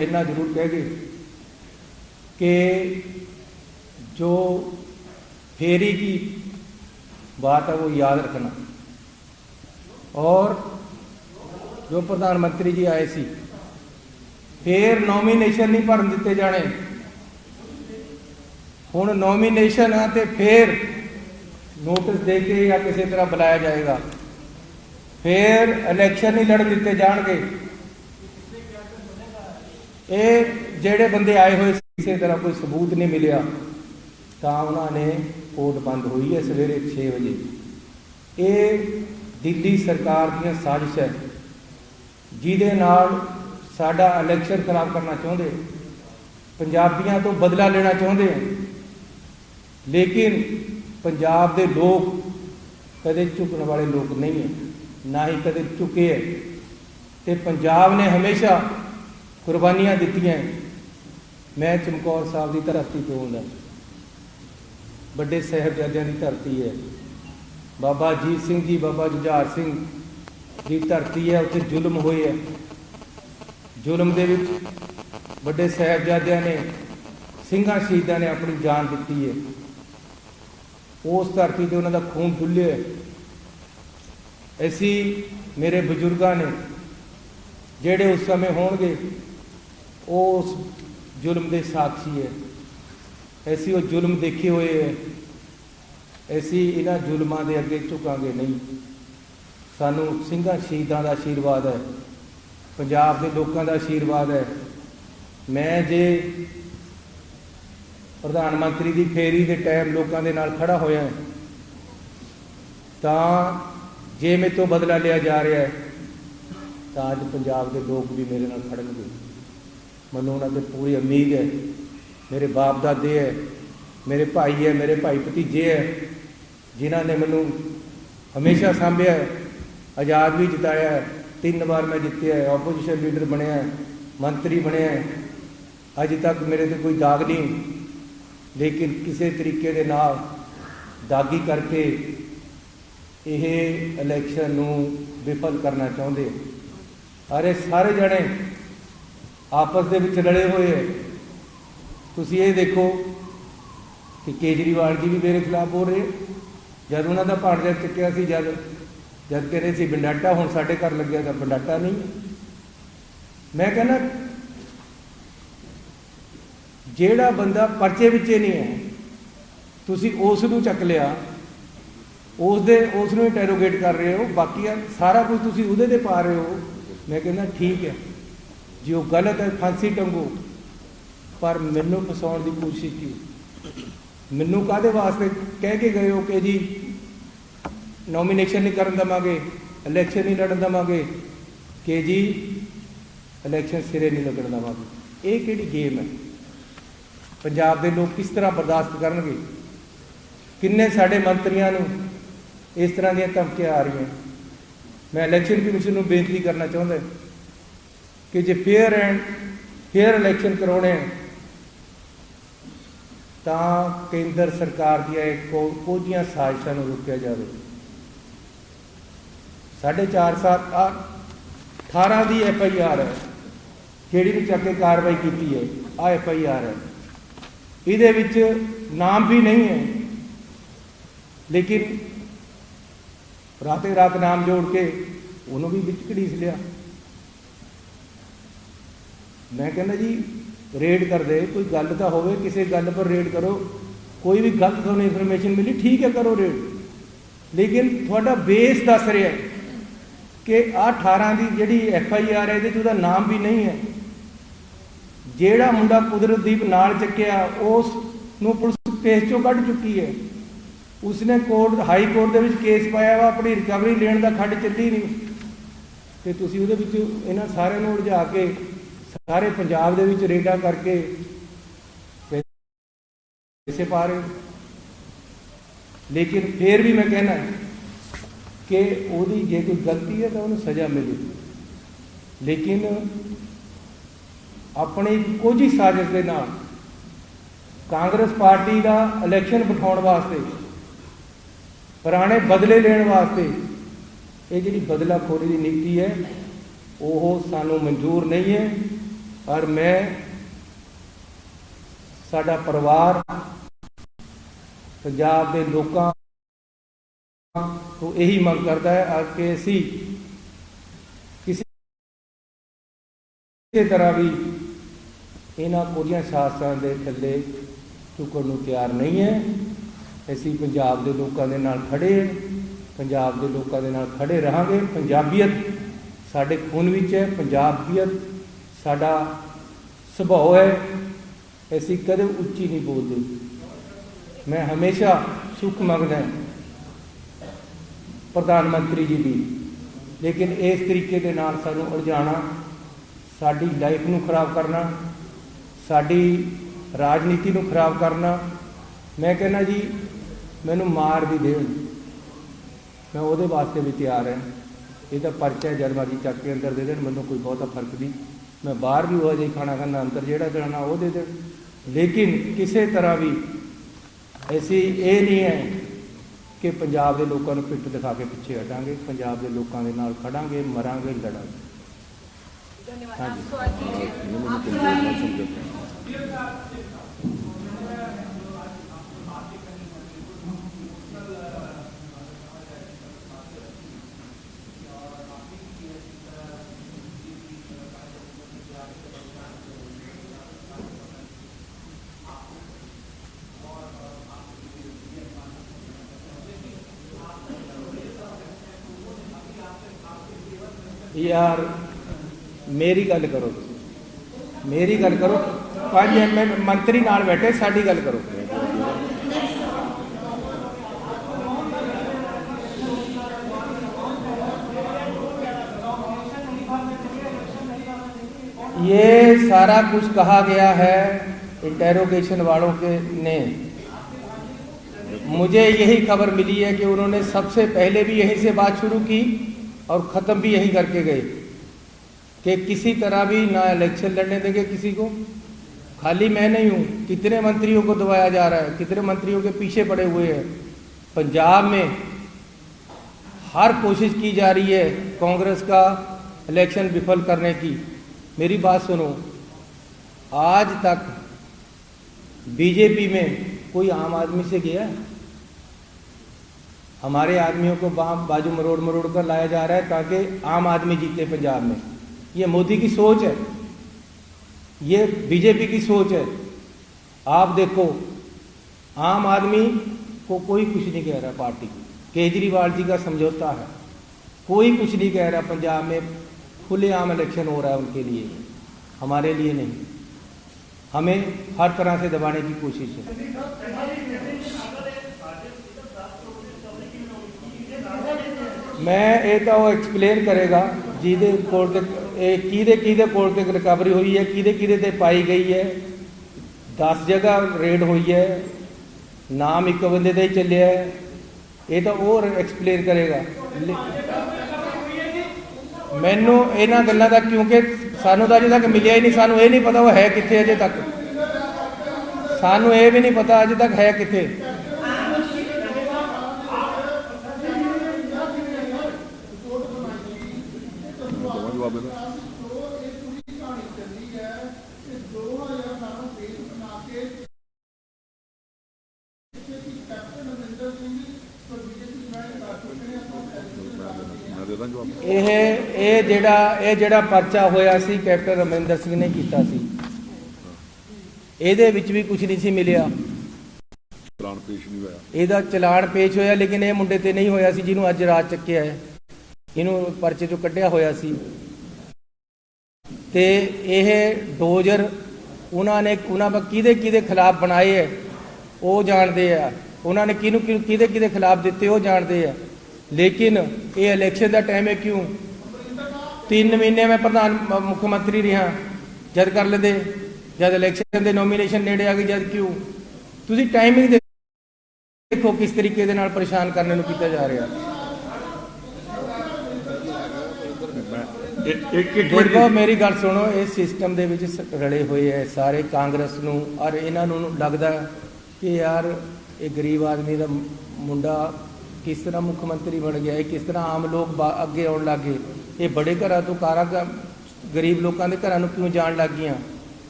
इन्ना जरूर कह गए कि जो फेरी की बात है वो याद रखना, और जो प्रधानमंत्री जी आए सी फिर नॉमीनेशन नहीं भरन दिते जाने। हुण नॉमीनेशन है तो फिर नोटिस दे के या किसी तरह बुलाया जाएगा, फिर इलैक्शन नहीं लड़ दिते जाएंगे। ये जेड़े बंदे आए हुए किसी तरह कोई सबूत नहीं मिलिया तो उन्होंने वोट बंद हुई है सवेरे 6 बजे। ये दिल्ली सरकार दी साजिश है जिहदे नाल साडा इलैक्शन खराब करना चाहते, पंजाबियों तो बदला लेना चाहते हैं। लेकिन पंजाब के लोग कदे झुकने वाले लोग नहीं है, ना ही कदे झुके है। तो पंजाब ने हमेशा कुर्बानियां दी हैं। मैं चमकौर साहब की धरती तो हूँ, बड़े साहिबजादियों की धरती है, बाबा अजीत सिंह जी बाबा जुझार सिंह की धरती है। उत्थे जुल्म होए है, जुल्म दे विच बड़े साहिबजादियों ने सिंघां शहीदां ने अपनी जान दी है। उस धरती से उन्होंने खून डुल्ले है। ऐसी मेरे बजुर्गों ने जेड़े उस समय होंगे उस जुल्म के साक्षी है। ऐसी वो जुल्म देखे हुए है, ऐसी इन्हां जुल्मां दे अगे झुकांगे नहीं। सानू सिंघां शहीदां दा आशीर्वाद है, पंजाब के लोगों का आशीर्वाद है। मैं जे प्रधानमंत्री की फेरी के टाइम लोगों के नाल खड़ा होया है तो जे मेरे तो बदला लिया जा रहा है तो अज पंजाब के लोग भी मेरे नाल खड़नगे। मैनूं उन्हां ते पूरी उम्मीद है। मेरे बाप दादे है, मेरे भाई है, मेरे भाई भतीजे है जिन्हों ने मैनूं हमेशा सांभिया है, आज़ाद भी जिताया है, 3 बार मैं जितया है, ओपोजिशन लीडर बनया है, मंत्री बनया है। अज तक मेरे ते कोई दाग नहीं, लेकिन किसी तरीके दे नाल दागी करके यह इलैक्शन नूं विफल करना चाहते। अरे सारे जने आपस दे विच लड़े हुए है। तुसीं ये देखो कि केजरीवाल जी भी मेरे खिलाफ बोल रहे, जब उन्होंने भांडा चुक्या सी, जब कह रहे थे बंडाटा, हुण साडे घर लग्या तो बंडाटा नहीं। मैं कहना जेड़ा बंदा परचे विचे नहीं है, तुसी उस नूं चक लिया, उसनूं इंटैरोगेट कर रहे हो, बाकी सारा कुछ तुसी उहदे ते पा रहे हो। मैं कहना ठीक है, जो गलत है फांसी टंगो, पर मैनू फसाउण की कोशिश की। मैनू काहदे वास्ते कह के गए हो कि जी नॉमीनेशन नहीं करन देवांगे, इलैक्शन नहीं लड़न देवांगे, कि जी इलैक्शन सिरे नहीं लगन देवांगे। ये किहड़ी गेम है? पंजाब के लोग किस तरह बर्दाश्त करनगे? किन्ने साडे मंत्रियों नूं इस तरह दी धमकियां आ रही हैं। मैं इलैक्शन कमीशन नूं बेनती करना चाहुंदा कि जे फेयर एंड फेयर इलैक्शन करवाने तो केंद्र सरकार दी कोझियां साजिशां नूं रोकिया जाए। 4.5 की FIR है जिहड़ी नूं चक के कार्रवाई की है। आ FIR है, इहदे विच नाम भी नहीं है, लेकिन राते रात नाम जोड़ के उन्होंने भी विच घड़ीस लिया। मैं कहना जी रेड कर दे, कोई गल तो होवे, किसी गल पर रेड करो। कोई भी गलत तुहानूं इन्फॉर्मेशन मिली, ठीक है करो रेड, लेकिन थोड़ा बेस दस रहा है कि 18 की जिहड़ी FIR है इहदे च नाम भी नहीं है। जेड़ा मुंडा कुदरतदीप नाल चक्या उस नूं पुलिस केस चों कढ़ चुकी है। उसने court high court they which case पाया वा, अपनी रिकवरी लेण दा खड्ड चली नहीं। तो तुसीं उहदे विच इन्हां सारिआं नूं उलझा के सारे पंजाब दे विच रेडां करके पैसे पा रहे हो। लेकिन फिर भी मैं कहना कि उहदी जे कोई गलती है तो उन्हें सज़ा मिले, लेकिन अपनी कोझी साजिश के नाल कांग्रेस पार्टी का इलैक्शन बिठाने वास्ते, पुराने बदले लेने वास्ते ये जी बदलाखोरी की नीति है वो सानू मंजूर नहीं है। और मैं साडा परिवार पंजाब के लोगों तो यही मंग करता है कि असी किसी तरह भी इन्हां कोरियां शासकां दे थल्ले झुकण नूं तैयार नहीं है। असी पंजाब के लोगों के नाल खड़े हैं, पंजाब के लोगों के नाल खड़े रहांगे। पंजाबीयत साडे खून विच है, पंजाबीयत साडा सुभाव है। असी कदे उच्ची नहीं बोलते। मैं हमेशा सुख मंगदा प्रधानमंत्री जी की, लेकिन इस तरीके के नाल सानू उलझाना, साडी लाइफ नूं खराब करना, साडी राजनीति नूं खराब करना। मैं कहना जी मैनू मार भी देण, मैं वो वास्ते भी तैयार है। ये तो परचा है, जद मर्जी चक के अंदर दे देण, मैनू कोई बहुता फर्क नहीं। मैं बाहर भी वो जी खाना खाना, अंदर जोड़ा देना वो दे देण, लेकिन किसी तरह भी ऐसी ये नहीं है कि पंजाब के लोगों को पिट दिखा के पिछे हटांगे। पंजाब के लोगों के नाल खड़ांगे, मरांगे, लड़ांगे। हाँ जी। यार मेरी गल करो, मेरी गल करो। 5 मंत्री नाल बैठे, साडी गल करो। ये सारा कुछ कहा गया है इंटेरोगेशन वालों के ने। मुझे यही खबर मिली है कि उन्होंने सबसे पहले भी यहीं से बात शुरू की और ख़त्म भी यही करके गए कि किसी तरह भी ना इलेक्शन लड़ने देंगे किसी को। खाली मैं नहीं हूँ, कितने मंत्रियों को दबाया जा रहा है, कितने मंत्रियों के पीछे पड़े हुए हैं। पंजाब में हर कोशिश की जा रही है कांग्रेस का इलेक्शन विफल करने की। मेरी बात सुनो, आज तक बीजेपी में कोई आम आदमी से गया? हमारे आदमियों को बाजू मरोड़ मरोड़ कर लाया जा रहा है ताकि आम आदमी जीते पंजाब में। ये मोदी की सोच है, ये बीजेपी की सोच है। आप देखो, आम आदमी को कोई कुछ नहीं कह रहा। पार्टी केजरीवाल जी का समझौता है, कोई कुछ नहीं कह रहा। पंजाब में खुलेआम इलेक्शन हो रहा है उनके लिए, हमारे लिए नहीं। हमें हर तरह से दबाने की कोशिश है। मैं ये तो एक्सप्लेन करेगा जिहदे कोल किहदे कोल ते रिकवरी हुई है, किहदे ते पाई गई है। 10 जगह रेड हुई है, नाम एक बंदे का ही चलिया है। ये तो वो एक्सप्लेन करेगा। मैनू इन्हां गल्लां दा, क्योंकि सानू तो अजे तक मिलिया ही नहीं। सानू ये नहीं पता वो है कित्थे अजे तक, सानू ये भी नहीं पता अजे तक है कित्थे। जेड़ा परचा होया सी कैप्टन अमरिंदर सिंह ने कीता सी, इहदे विच भी कुछ नहीं सी मिलिया। चलान पेश नहीं होया, इहदा चलान पेश होया, लेकिन ये मुंडे ते नहीं होया सी जिन्हों अज रात चक्किया है। इनू परचे चों कढ़िया होया सी ते यह डोजर उन्होंने किहदे खिलाफ बनाए है वो जानते हैं, उन्होंने किहदे खिलाफ दिते वो जानते हैं। लेकिन ये इलेक्शन का टाइम है, क्यों 3 महीने में प्रधान मुख्यमंत्री रहा, जद कर लेते, जब इलेक्शन के नॉमीनेशन नेड़े आ गई, जद क्यों तुसी टाइमिंग देखो किस तरीके दे नाल परेशान करने नूं कीता जा रहा। देखो मेरी गल सुनो, इस सिस्टम दे विच रले हुए है सारे कांग्रेस नूं, और इन्हां नूं लगदा कि यार ये गरीब आदमी का मुंडा किस तरह मुख्यमंत्री बन गया है, किस तरह आम लोग अगे आउण लग गए। ये बड़े घरां तो कारां गरीब लोगों के घरों क्यों जान लग गई।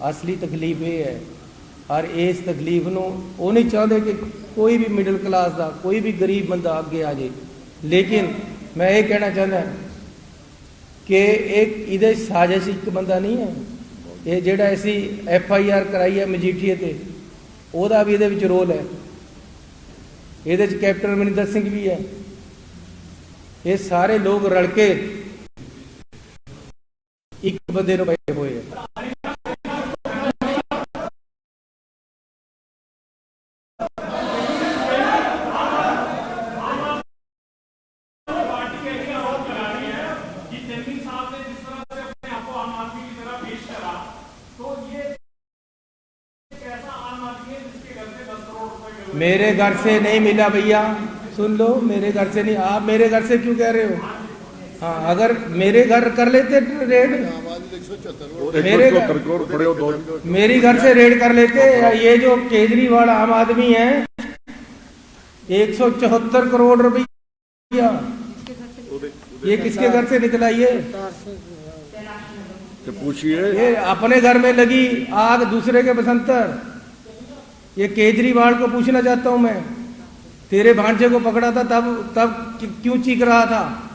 असली तकलीफ ये है, और इस तकलीफ नूं वो नहीं चाहते कि कोई भी मिडल क्लास का कोई भी गरीब बंदा अगे आ जाए। लेकिन मैं ये कहना चाहता कि एक इहदे साजिश एक बंदा नहीं है, ये जिहड़ा ऐसी FIR कराई है मजीठीए ते, ओहदा भी इहदे विच रोल है। इहदे च कैप्टन अमरिंदर सिंह भी है। ये सारे लोग रल के एक बंदे नूं पए होए है। मेरे घर से नहीं मिला भैया, सुन लो, मेरे घर से नहीं। आप मेरे घर से क्यों कह रहे हो? हाँ, अगर मेरे घर कर लेते रेड, मेरी घर से रेड कर लेते। ये जो केजरीवाल आम आदमी है, 174 करोड़ रुपया, ये किसके घर से निकला? ये पूछिए। ये अपने घर में लगी आग, दूसरे के बसंतर। ये केजरीवाल को पूछना चाहता हूं मैं, तेरे भांजे को पकड़ा था तब क्यों चीख रहा था?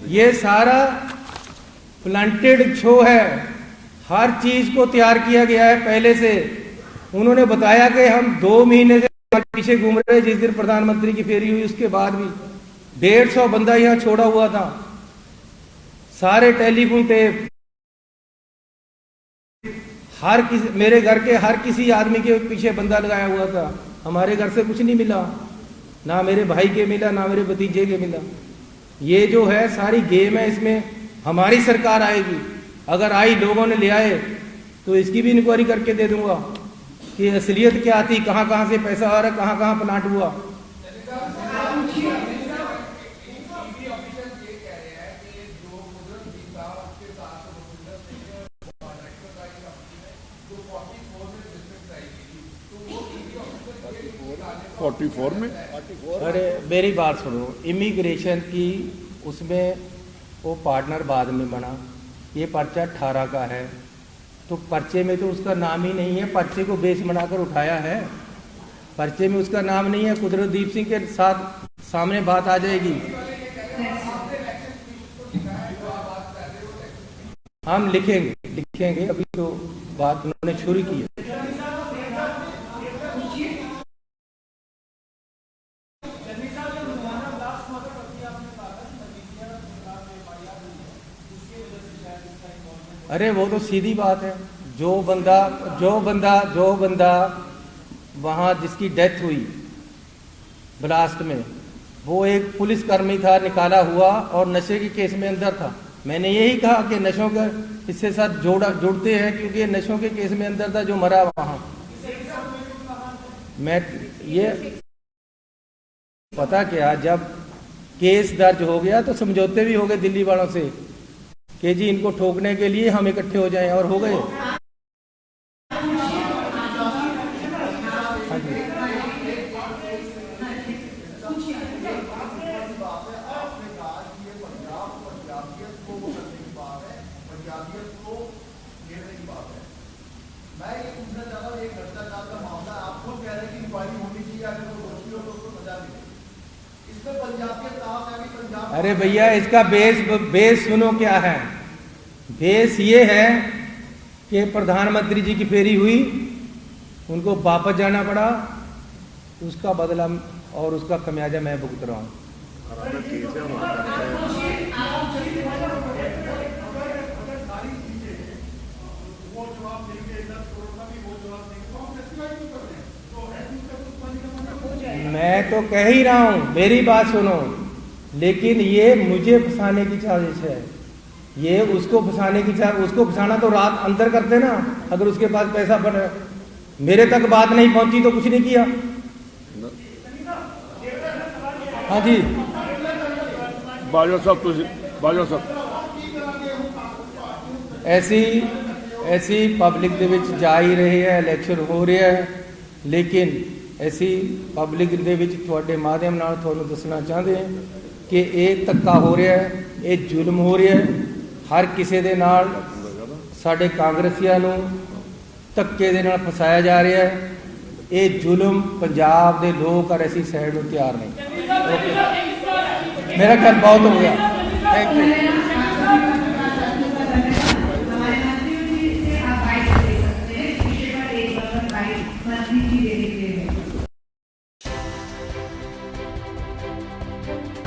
ये सारा प्लांटेड शो है, हर चीज को तैयार किया गया है पहले से। उन्होंने बताया कि हम 2 महीने से पीछे घूम रहे हैं। जिस दिन प्रधानमंत्री की फेरी हुई उसके बाद भी 150 बंदा यहाँ छोड़ा हुआ था, सारे टेलीफोन टेप, हर किसी, मेरे घर के हर किसी आदमी के पीछे बंदा लगाया हुआ था। हमारे घर से कुछ नहीं मिला, ना मेरे भाई के मिला, ना मेरे भतीजे के मिला। ये जो है सारी गेम है, इसमें हमारी सरकार आएगी। अगर आई, लोगों ने ले आए, तो इसकी भी इंक्वायरी करके दे दूंगा कि असलियत क्या थी, कहाँ कहाँ से पैसा आ रहा है, कहाँ कहाँ प्लांट हुआ। में अरे मेरी बात सुनो, इमिग्रेशन की उसमें वो पार्टनर बाद में बना। ये पर्चा 18 का है, तो पर्चे में तो उसका नाम ही नहीं है। पर्चे को बेस बनाकर उठाया है, पर्चे में उसका नाम नहीं है। कुदरतदीप सिंह के साथ सामने बात आ जाएगी। हम लिखेंगे, अभी तो बात उन्होंने शुरू की है। अरे वो तो सीधी बात है, जो बंदा वहाँ जिसकी डेथ हुई ब्लास्ट में, वो एक पुलिसकर्मी था, निकाला हुआ, और नशे के केस में अंदर था। मैंने यही कहा कि नशों का इससे साथ जुड़ते हैं, क्योंकि नशों के केस में अंदर था जो मरा वहाँ। मैं ये पता क्या, जब केस दर्ज हो गया तो समझौते भी हो गए दिल्ली वालों से कि जी इनको ठोकने के लिए हम इकट्ठे हो जाएं, और हो गए। अरे भैया, इसका बेस सुनो क्या है। बेस ये है कि प्रधानमंत्री जी की फेरी हुई, उनको वापस जाना पड़ा, उसका बदला और उसका खमियाजा मैं भुगत रहा हूँ। मैं तो कह ही रहा हूँ, मेरी बात सुनो। लेकिन ये मुझे फंसाने की साजिश है, ये उसको फंसाने की उसको फंसाना तो रात अंदर करते ना। अगर उसके पास पैसा पड़, मेरे तक बात नहीं पहुंची तो कुछ नहीं किया। हाँ जी बाजवा साहब, ऐसी पब्लिक दे विच जा ही रहे हैं, इलेक्शन हो रहा है, लेकिन ऐसी पब्लिक दे विच तुहाडे माध्यम नाल तुहानूं दसना चाहते हैं कि ये धक्का हो रहा है, ये जुल्म हो रहा है। ਹਰ ਕਿਸੇ ਦੇ ਨਾਲ ਸਾਡੇ ਕਾਂਗਰਸੀਆਂ ਨੂੰ ਧੱਕੇ ਦੇ ਨਾਲ ਫਸਾਇਆ ਜਾ ਰਿਹਾ ਹੈ। ਇਹ ਜ਼ੁਲਮ ਪੰਜਾਬ ਦੇ ਲੋਕ ਔਰ ਅਸੀਂ ਸਹਿਣ ਨੂੰ ਤਿਆਰ ਨਹੀਂ। ਮੇਰਾ ਖਿਆਲ ਬਹੁਤ ਹੋ ਗਿਆ। Thank you.